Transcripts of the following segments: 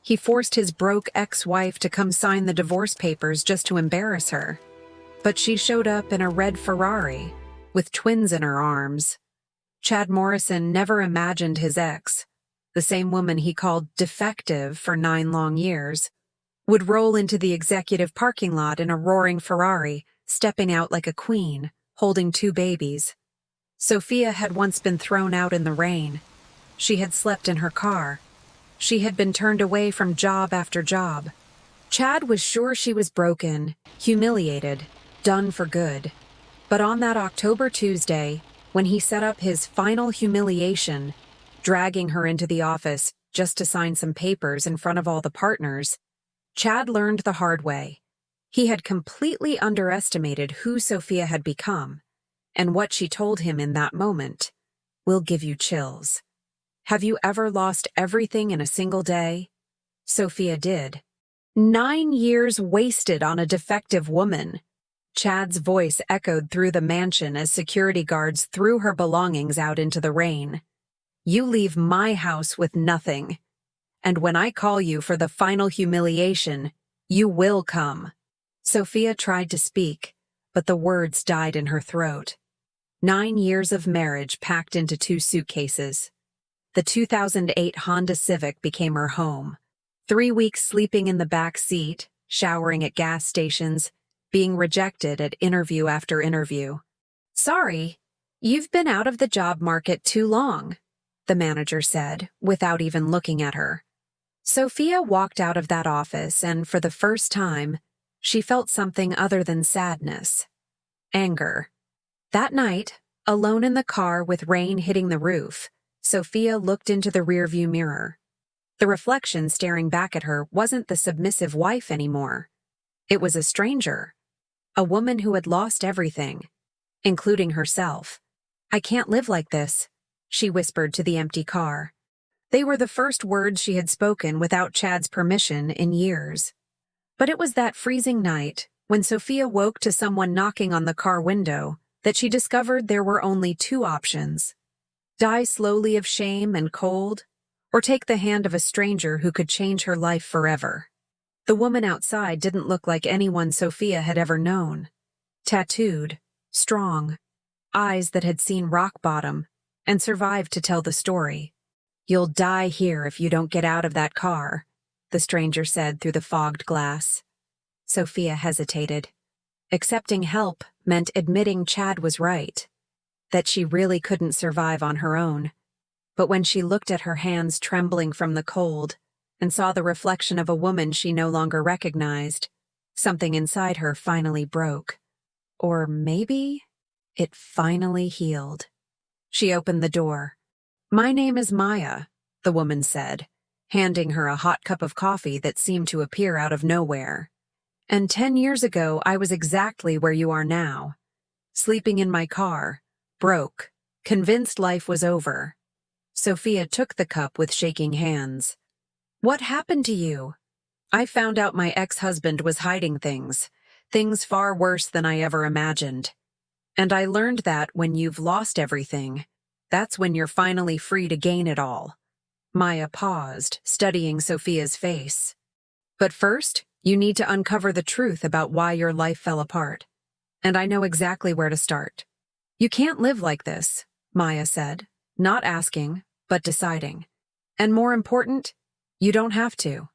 He forced his broke ex-wife to come sign the divorce papers just to embarrass her. But she showed up in a red Ferrari, with twins in her arms. Chad Morrison never imagined his ex, the same woman he called defective for 9 long years, would roll into the executive parking lot in a roaring Ferrari, stepping out like a queen, holding 2 babies. Sophia had once been thrown out in the rain. She had slept in her car. She had been turned away from job after job. Chad was sure she was broken, humiliated, done for good. But on that October Tuesday, when he set up his final humiliation, dragging her into the office just to sign some papers in front of all the partners, Chad learned the hard way. He had completely underestimated who Sophia had become, and what she told him in that moment will give you chills. Have you ever lost everything in a single day? Sophia did. 9 years wasted on a defective woman. Chad's voice echoed through the mansion as security guards threw her belongings out into the rain. You leave my house with nothing. And when I call you for the final humiliation, you will come. Sophia tried to speak, but the words died in her throat. 9 years of marriage packed into 2 suitcases. The 2008 Honda Civic became her home. 3 weeks sleeping in the back seat, showering at gas stations, being rejected at interview after interview. Sorry, you've been out of the job market too long, the manager said, without even looking at her. Sophia walked out of that office, and for the first time, she felt something other than sadness. Anger. That night, alone in the car with rain hitting the roof, Sophia looked into the rearview mirror. The reflection staring back at her wasn't the submissive wife anymore. It was a stranger. A woman who had lost everything, including herself. I can't live like this, she whispered to the empty car. They were the first words she had spoken without Chad's permission in years. But it was that freezing night, when Sophia woke to someone knocking on the car window, that she discovered there were only 2 options. Die slowly of shame and cold, or take the hand of a stranger who could change her life forever. The woman outside didn't look like anyone Sophia had ever known. Tattooed, strong, eyes that had seen rock bottom and survived to tell the story. You'll die here if you don't get out of that car, the stranger said through the fogged glass. Sophia hesitated. Accepting help meant admitting Chad was right, that she really couldn't survive on her own. But when she looked at her hands trembling from the cold and saw the reflection of a woman she no longer recognized, something inside her finally broke. Or maybe it finally healed. She opened the door. My name is Maya, the woman said, handing her a hot cup of coffee that seemed to appear out of nowhere. And 10 years ago, I was exactly where you are now. Sleeping in my car, broke, convinced life was over. Sophia took the cup with shaking hands. What happened to you? I found out my ex-husband was hiding things far worse than I ever imagined. And I learned that when you've lost everything, that's when you're finally free to gain it all. Maya paused, studying Sophia's face. But first, you need to uncover the truth about why your life fell apart. And I know exactly where to start. You can't live like this, Maya said, not asking, but deciding. And more important, you don't have to.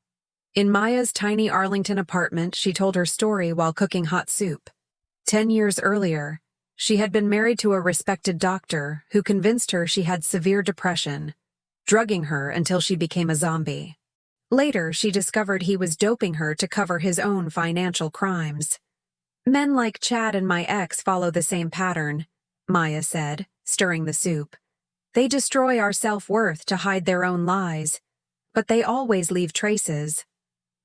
In Maya's tiny Arlington apartment, she told her story while cooking hot soup. 10 years earlier, she had been married to a respected doctor who convinced her she had severe depression, drugging her until she became a zombie. Later, she discovered he was doping her to cover his own financial crimes. Men like Chad and my ex follow the same pattern, Maya said, stirring the soup. They destroy our self-worth to hide their own lies, but they always leave traces.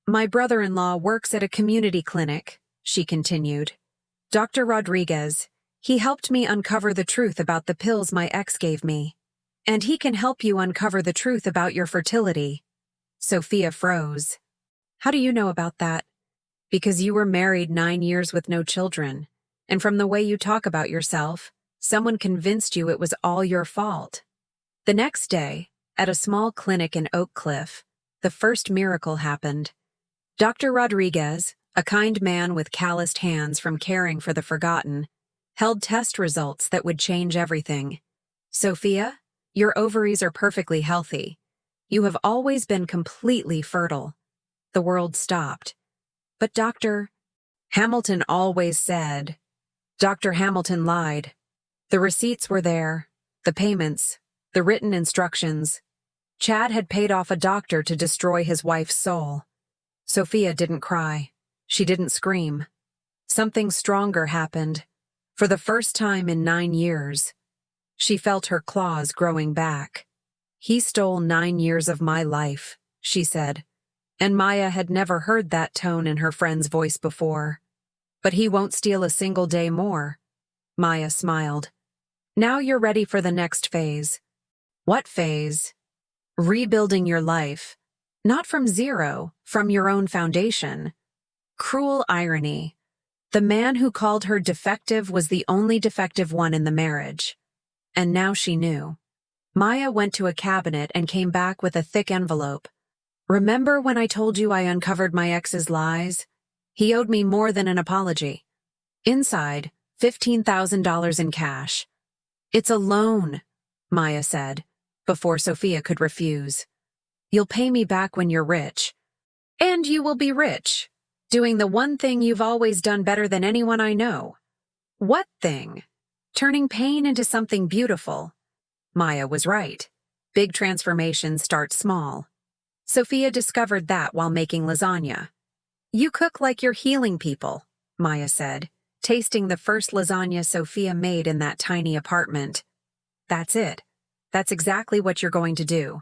My brother-in-law works at a community clinic, she continued. Dr. Rodriguez, he helped me uncover the truth about the pills my ex gave me. And he can help you uncover the truth about your fertility. Sophia froze. How do you know about that? Because you were married 9 years with no children, and from the way you talk about yourself, someone convinced you it was all your fault. The next day, at a small clinic in Oak Cliff, the first miracle happened. Dr. Rodriguez, a kind man with calloused hands from caring for the forgotten, held test results that would change everything. Sophia, your ovaries are perfectly healthy. You have always been completely fertile. The world stopped. But Dr. Hamilton always said. Dr. Hamilton lied. The receipts were there, the payments, the written instructions. Chad had paid off a doctor to destroy his wife's soul. Sophia didn't cry. She didn't scream. Something stronger happened. For the first time in 9 years, she felt her claws growing back. He stole 9 years of my life, she said, and Maya had never heard that tone in her friend's voice before. But he won't steal a single day more. Maya smiled. Now you're ready for the next phase. What phase? Rebuilding your life. Not from zero, from your own foundation. Cruel irony. The man who called her defective was the only defective one in the marriage. And now she knew. Maya went to a cabinet and came back with a thick envelope. Remember when I told you I uncovered my ex's lies? He owed me more than an apology. Inside, $15,000 in cash. It's a loan, Maya said, before Sophia could refuse. You'll pay me back when you're rich. And you will be rich, doing the one thing you've always done better than anyone I know. What thing? Turning pain into something beautiful. Maya was right. Big transformations start small. Sophia discovered that while making lasagna. You cook like you're healing people, Maya said, tasting the first lasagna Sophia made in that tiny apartment. That's it. That's exactly what you're going to do.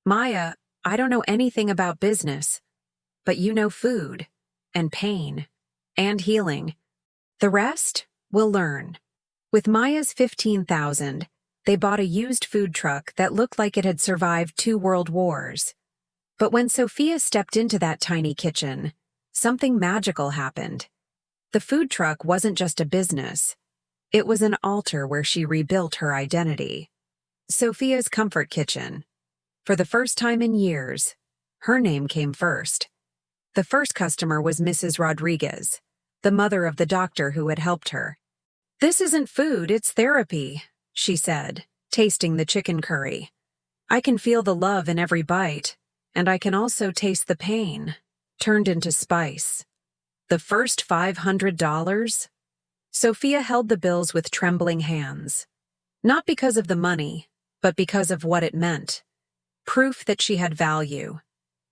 Maya, I don't know anything about business, but you know food, and pain, and healing. The rest, we'll learn. With Maya's $15,000, they bought a used food truck that looked like it had survived 2 world wars. But when Sophia stepped into that tiny kitchen, something magical happened. The food truck wasn't just a business. It was an altar where she rebuilt her identity. Sophia's Comfort Kitchen. For the first time in years, her name came first. The first customer was Mrs. Rodriguez, the mother of the doctor who had helped her. This isn't food, it's therapy, she said, tasting the chicken curry. I can feel the love in every bite, and I can also taste the pain, turned into spice. The first $500? Sophia held the bills with trembling hands. Not because of the money, but because of what it meant. Proof that she had value.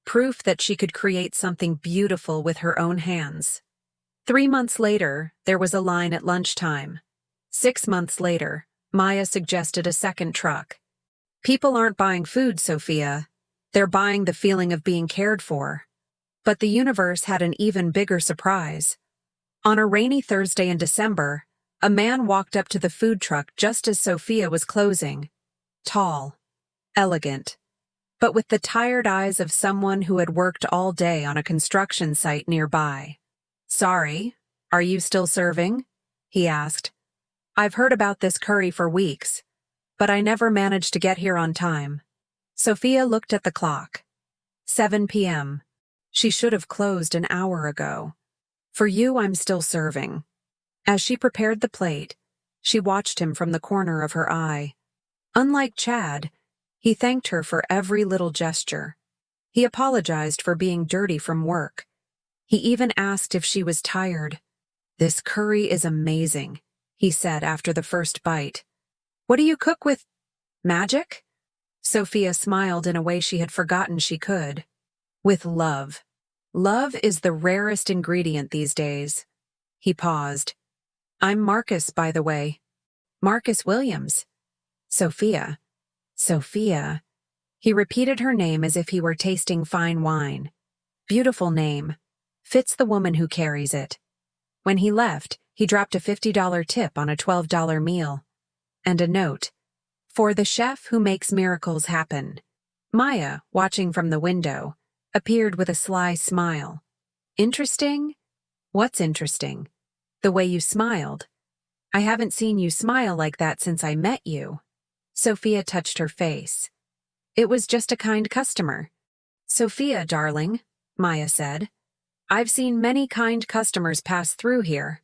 Proof that she could create something beautiful with her own hands. 3 months later, there was a line at lunchtime. 6 months later, Maya suggested a second truck. People aren't buying food, Sophia. They're buying the feeling of being cared for. But the universe had an even bigger surprise. On a rainy Thursday in December, a man walked up to the food truck just as Sophia was closing. Tall, elegant, but with the tired eyes of someone who had worked all day on a construction site nearby. Sorry, are you still serving? He asked. I've heard about this curry for weeks, but I never managed to get here on time. Sophia looked at the clock. 7 p.m. She should have closed an hour ago. For you, I'm still serving. As she prepared the plate, she watched him from the corner of her eye. Unlike Chad, he thanked her for every little gesture. He apologized for being dirty from work. He even asked if she was tired. This curry is amazing, he said after the first bite. What do you cook with? Magic? Sophia smiled in a way she had forgotten she could. With love. Love is the rarest ingredient these days. He paused. I'm Marcus, by the way. Marcus Williams. Sophia. Sophia. He repeated her name as if he were tasting fine wine. Beautiful name. Fits the woman who carries it. When he left, he dropped a $50 tip on a $12 meal. And a note. For the chef who makes miracles happen. Maya, watching from the window, appeared with a sly smile. Interesting? What's interesting? The way you smiled. I haven't seen you smile like that since I met you. Sophia touched her face. It was just a kind customer. "Sophia, darling," Maya said, "I've seen many kind customers pass through here.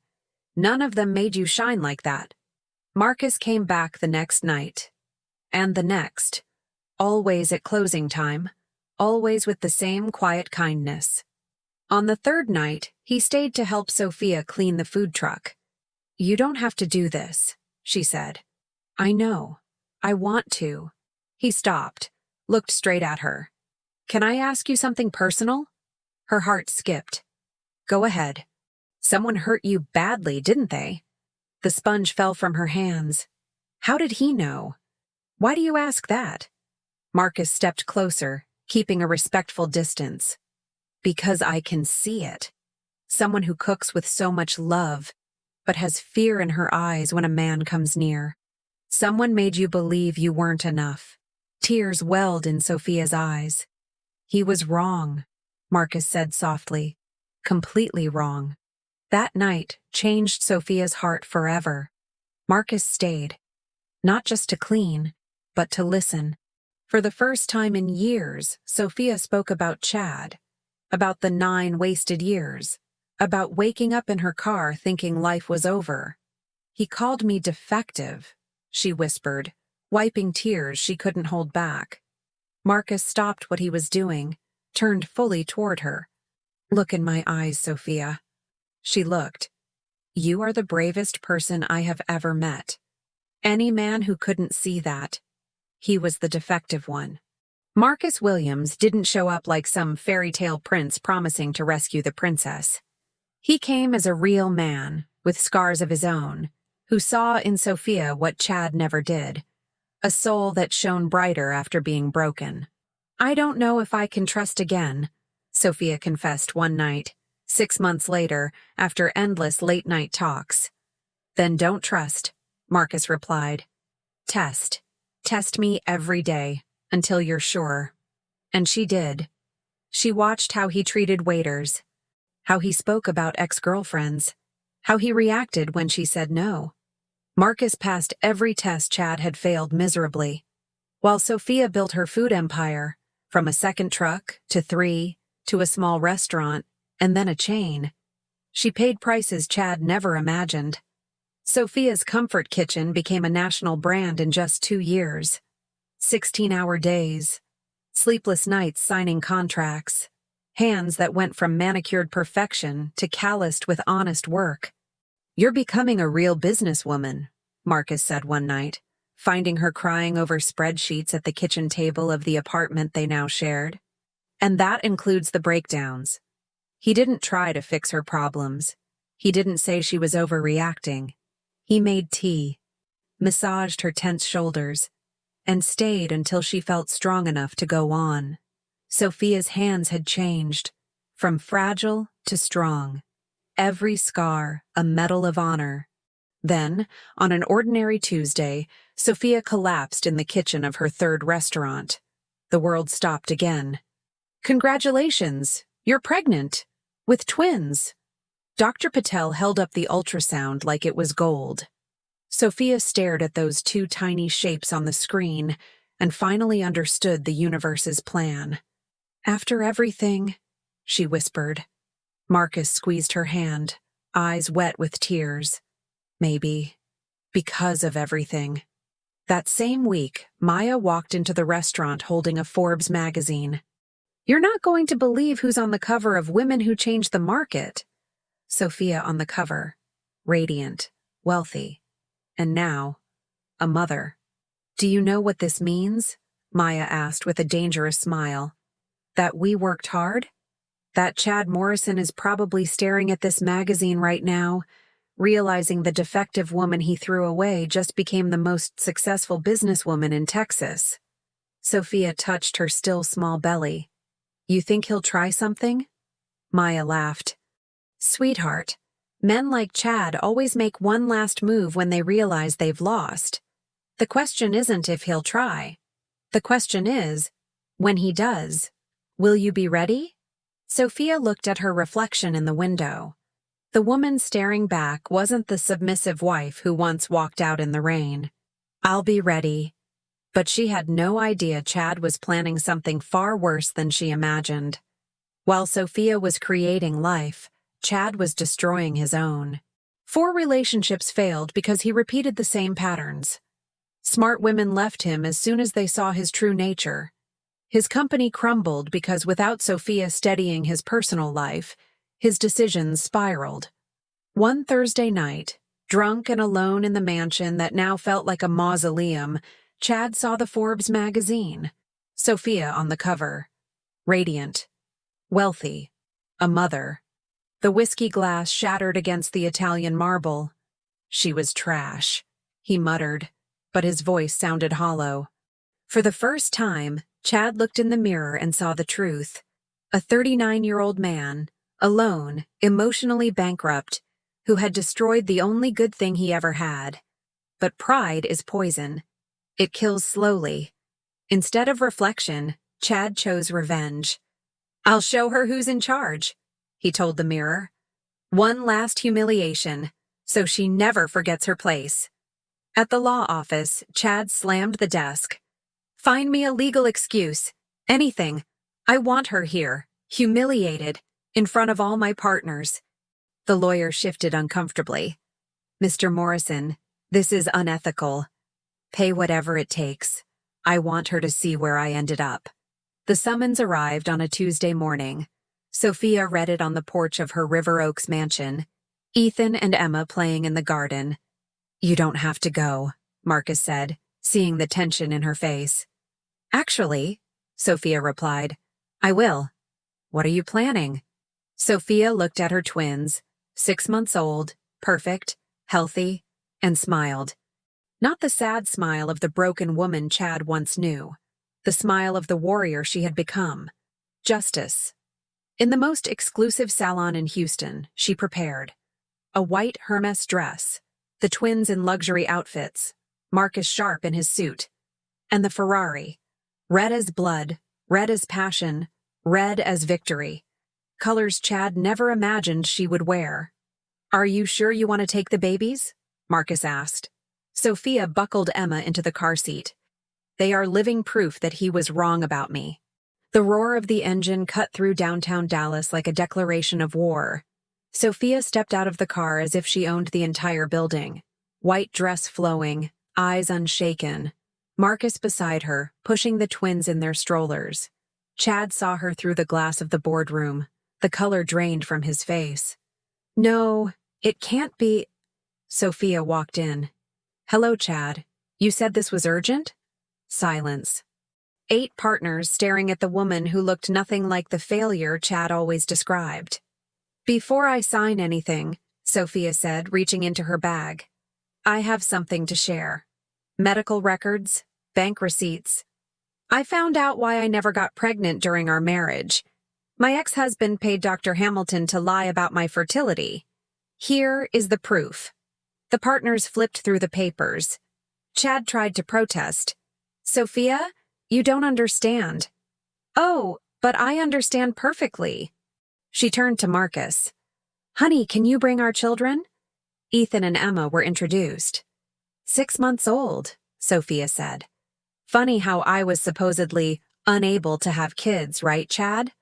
None of them made you shine like that." Marcus came back the next night. And the next. Always at closing time. Always with the same quiet kindness. On the third night, he stayed to help Sophia clean the food truck. "You don't have to do this," she said. "I know. I want to." He stopped, looked straight at her. "Can I ask you something personal?" Her heart skipped. "Go ahead." "Someone hurt you badly, didn't they?" The sponge fell from her hands. How did he know? "Why do you ask that?" Marcus stepped closer, keeping a respectful distance. "Because I can see it. Someone who cooks with so much love, but has fear in her eyes when a man comes near. Someone made you believe you weren't enough." Tears welled in Sophia's eyes. "He was wrong," Marcus said softly. "Completely wrong." That night changed Sophia's heart forever. Marcus stayed. Not just to clean, but to listen. For the first time in years, Sophia spoke about Chad. About the 9 wasted years. About waking up in her car thinking life was over. "He called me defective," she whispered, wiping tears she couldn't hold back. Marcus stopped what he was doing, turned fully toward her. "Look in my eyes, Sophia." She looked. "You are the bravest person I have ever met. Any man who couldn't see that, he was the defective one." Marcus Williams didn't show up like some fairy tale prince promising to rescue the princess. He came as a real man, with scars of his own, who saw in Sophia what Chad never did, a soul that shone brighter after being broken. "I don't know if I can trust again," Sophia confessed one night, 6 months later, after endless late-night talks. "Then don't trust," Marcus replied. "Test. Test me every day, until you're sure." And she did. She watched how he treated waiters, how he spoke about ex-girlfriends, how he reacted when she said no. Marcus passed every test Chad had failed miserably, while Sophia built her food empire, from a second truck to 3, to a small restaurant, and then a chain. She paid prices Chad never imagined. Sophia's Comfort Kitchen became a national brand in just 2 years. 16-hour days, sleepless nights signing contracts, hands that went from manicured perfection to calloused with honest work. "You're becoming a real businesswoman," Marcus said one night, finding her crying over spreadsheets at the kitchen table of the apartment they now shared. "And that includes the breakdowns." He didn't try to fix her problems. He didn't say she was overreacting. He made tea, massaged her tense shoulders, and stayed until she felt strong enough to go on. Sophia's hands had changed, from fragile to strong. Every scar a medal of honor. Then, on an ordinary Tuesday, Sophia collapsed in the kitchen of her 3rd restaurant. The world stopped again. "Congratulations! You're pregnant! With twins!" Dr. Patel held up the ultrasound like it was gold. Sophia stared at those 2 tiny shapes on the screen and finally understood the universe's plan. "After everything," she whispered. Marcus squeezed her hand, eyes wet with tears. "Maybe. Because of everything." That same week, Maya walked into the restaurant holding a Forbes magazine. "You're not going to believe who's on the cover of Women Who Changed the Market." Sophia on the cover, radiant, wealthy, and now, a mother. "Do you know what this means?" Maya asked with a dangerous smile. "That we worked hard? That Chad Morrison is probably staring at this magazine right now, realizing the defective woman he threw away just became the most successful businesswoman in Texas." Sophia touched her still small belly. "You think he'll try something?" Maya laughed. "Sweetheart, men like Chad always make one last move when they realize they've lost. The question isn't if he'll try. The question is, when he does, will you be ready?" Sophia looked at her reflection in the window. The woman staring back wasn't the submissive wife who once walked out in the rain. "I'll be ready," But she had no idea Chad was planning something far worse than she imagined. While Sophia was creating life, Chad was destroying his own. 4 relationships failed because he repeated the same patterns. Smart women left him as soon as they saw his true nature. His company crumbled because without Sophia steadying his personal life, his decisions spiraled. One Thursday night, drunk and alone in the mansion that now felt like a mausoleum, Chad saw the Forbes magazine. Sophia on the cover. Radiant. Wealthy. A mother. The whiskey glass shattered against the Italian marble. She was trash, he muttered, but his voice sounded hollow. For the first time, Chad looked in the mirror and saw the truth. A 39-year-old man, alone, emotionally bankrupt, who had destroyed the only good thing he ever had. But pride is poison. It kills slowly. Instead of reflection, Chad chose revenge. "I'll show her who's in charge," he told the mirror. "One last humiliation, so she never forgets her place." At the law office, Chad slammed the desk. "Find me a legal excuse. Anything. I want her here, humiliated, in front of all my partners." The lawyer shifted uncomfortably. "Mr. Morrison, this is unethical. Pay whatever it takes. I want her to see where I ended up." The summons arrived on a Tuesday morning. Sophia read it on the porch of her River Oaks mansion. Ethan and Emma playing in the garden. "You don't have to go," Marcus said, seeing the tension in her face. "Actually," Sophia replied, "I will." "What are you planning?" Sophia looked at her twins, 6 months old, perfect, healthy, and smiled. Not the sad smile of the broken woman Chad once knew. The smile of the warrior she had become. Justice. In the most exclusive salon in Houston, she prepared. A white Hermes dress, the twins in luxury outfits, Marcus sharp in his suit, and the Ferrari. Red as blood, red as passion, red as victory. Colors Chad never imagined she would wear. "Are you sure you want to take the babies?" Marcus asked. Sophia buckled Emma into the car seat. "They are living proof that he was wrong about me." The roar of the engine cut through downtown Dallas like a declaration of war. Sophia stepped out of the car as if she owned the entire building. White dress flowing, eyes unshaken. Marcus beside her, pushing the twins in their strollers. Chad saw her through the glass of the boardroom, the color drained from his face. "No, it can't be." Sophia walked in. "Hello, Chad. You said this was urgent?" Silence. 8 partners staring at the woman who looked nothing like the failure Chad always described. "Before I sign anything," Sophia said, reaching into her bag, "I have something to share. Medical records, bank receipts. I found out why I never got pregnant during our marriage. My ex-husband paid Dr. Hamilton to lie about my fertility. Here is the proof." The partners flipped through the papers. Chad tried to protest. "Sophia, you don't understand." "Oh, but I understand perfectly." She turned to Marcus. "Honey, can you bring our children?" Ethan and Emma were introduced. 6 months old, Sophia said. "Funny how I was supposedly unable to have kids, right, Chad?"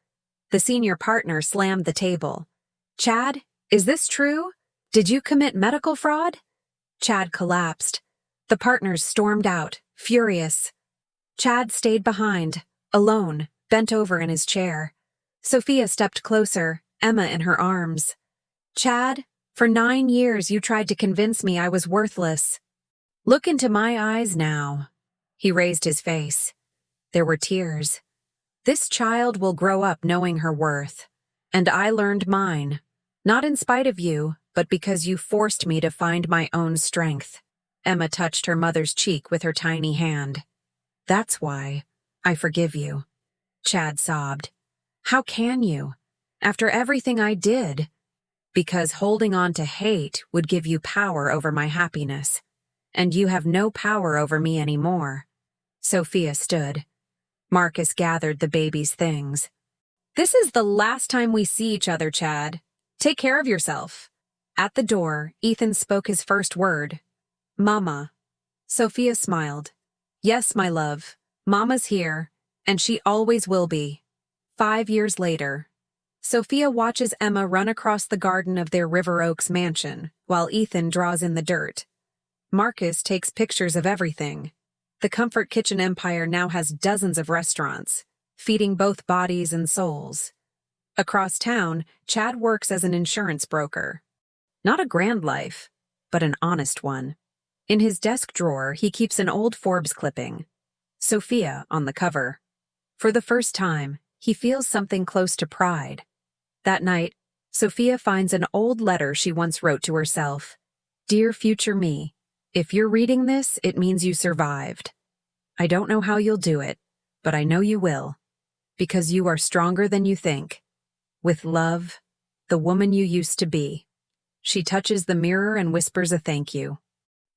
The senior partner slammed the table. "Chad, is this true? Did you commit medical fraud?" Chad collapsed. The partners stormed out, furious. Chad stayed behind, alone, bent over in his chair. Sophia stepped closer, Emma in her arms. "Chad, for 9 years you tried to convince me I was worthless. Look into my eyes now." He raised his face. There were tears. "This child will grow up knowing her worth. And I learned mine. Not in spite of you, but because you forced me to find my own strength." Emma touched her mother's cheek with her tiny hand. "That's why. I forgive you." Chad sobbed. "How can you? After everything I did." "Because holding on to hate would give you power over my happiness. And you have no power over me anymore." Sophia stood. Marcus gathered the baby's things. "This is the last time we see each other, Chad. Take care of yourself." At the door, Ethan spoke his first word. "Mama." Sophia smiled. Yes, my love. Mama's here, and she always will be. 5 years later, Sophia watches Emma run across the garden of their River Oaks mansion, while Ethan draws in the dirt. Marcus takes pictures of everything. The Comfort Kitchen empire now has dozens of restaurants, feeding both bodies and souls. Across town, Chad works as an insurance broker. Not a grand life, but an honest one. In his desk drawer, he keeps an old Forbes clipping. Sophia on the cover. For the first time, he feels something close to pride. That night, Sophia finds an old letter she once wrote to herself. Dear future me, if you're reading this, it means you survived. I don't know how you'll do it, but I know you will. Because you are stronger than you think. With love, the woman you used to be. She touches the mirror and whispers a thank you.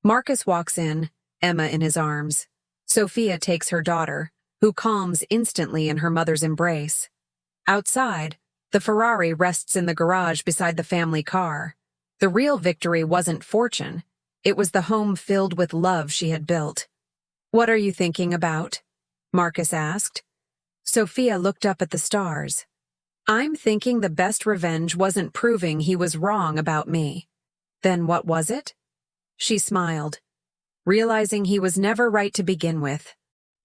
Marcus walks in, Emma in his arms. Sophia takes her daughter, who calms instantly in her mother's embrace. Outside, the Ferrari rests in the garage beside the family car. The real victory wasn't fortune. It was the home filled with love she had built. What are you thinking about? Marcus asked. Sophia looked up at the stars. I'm thinking the best revenge wasn't proving he was wrong about me. Then what was it? She smiled, realizing he was never right to begin with,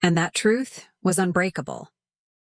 and that truth was unbreakable.